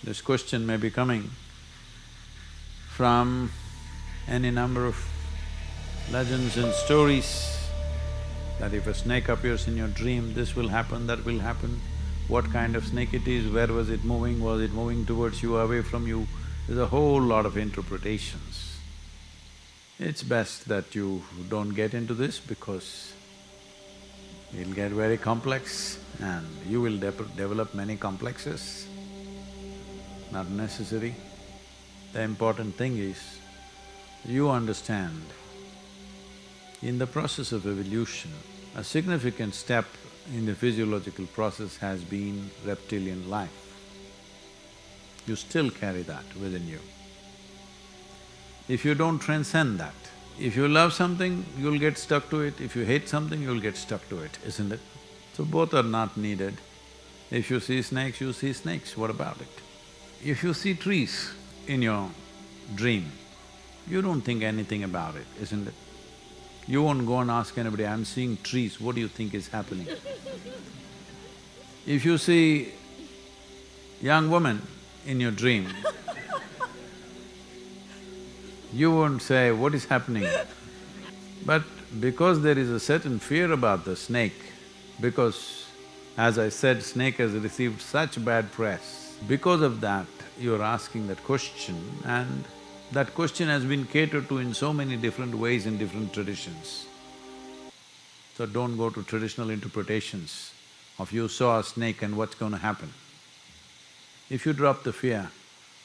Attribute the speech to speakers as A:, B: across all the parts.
A: This question may be coming from any number of legends and stories that if a snake appears in your dream, this will happen, that will happen. What kind of snake it is, where was it moving towards you, away from you? There's a whole lot of interpretations. It's best that you don't get into this because it'll get very complex and you will develop many complexes. Not necessary. The important thing is, you understand, in the process of evolution, a significant step in the physiological process has been reptilian life. You still carry that within you. If you don't transcend that, if you love something, you'll get stuck to it, if you hate something, you'll get stuck to it, isn't it? So both are not needed. If you see snakes, you see snakes, what about it? If you see trees in your dream, you don't think anything about it, isn't it? You won't go and ask anybody, I'm seeing trees, what do you think is happening? If you see young woman in your dream, you won't say, what is happening? But because there is a certain fear about the snake, because as I said, snake has received such bad press, because of that, you're asking that question, and that question has been catered to in so many different ways in different traditions. So don't go to traditional interpretations of you saw a snake and what's going to happen. If you drop the fear,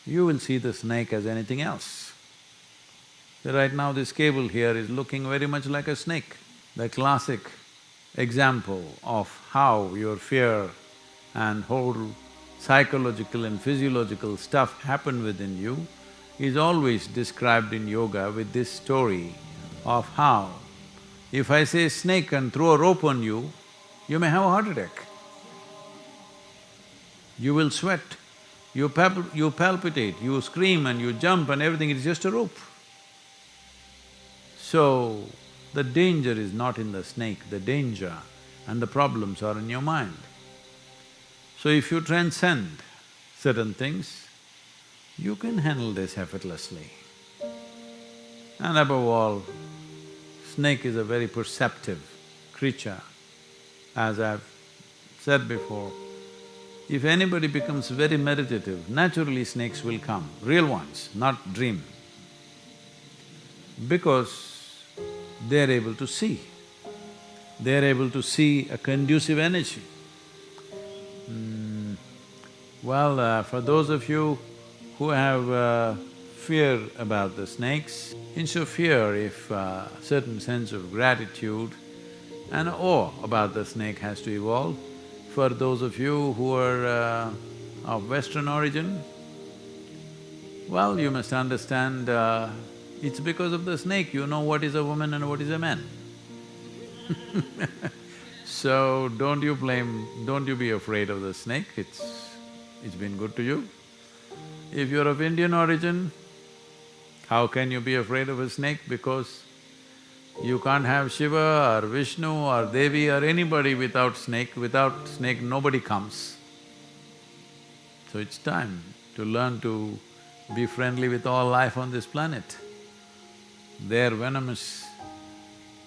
A: you will see the snake as anything else. So right now this cable here is looking very much like a snake. The classic example of how your fear and whole psychological and physiological stuff happen within you is always described in yoga with this story of how if I say snake and throw a rope on you, you may have a heart attack. You will sweat, you palpitate, you scream and you jump and everything, it's just a rope. So, the danger is not in the snake, the danger and the problems are in your mind. So if you transcend certain things, you can handle this effortlessly. And above all, snake is a very perceptive creature. As I've said before, if anybody becomes very meditative, naturally snakes will come, real ones, not dream. Because they're able to see. They're able to see a conducive energy. For those of you who have fear about the snakes, instead of fear, if a certain sense of gratitude and awe about the snake has to evolve, for those of you who are of Western origin, well, you must understand it's because of the snake you know what is a woman and what is a man. So don't you be afraid of the snake, it's been good to you. If you're of Indian origin, how can you be afraid of a snake? Because you can't have Shiva or Vishnu or Devi or anybody without snake nobody comes. So it's time to learn to be friendly with all life on this planet. Their venomous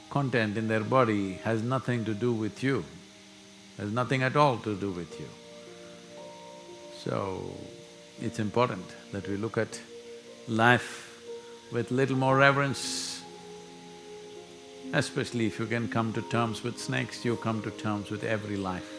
A: content in their body has nothing to do with you, has nothing at all to do with you. So, it's important that we look at life with little more reverence. Especially if you can come to terms with snakes, you come to terms with every life.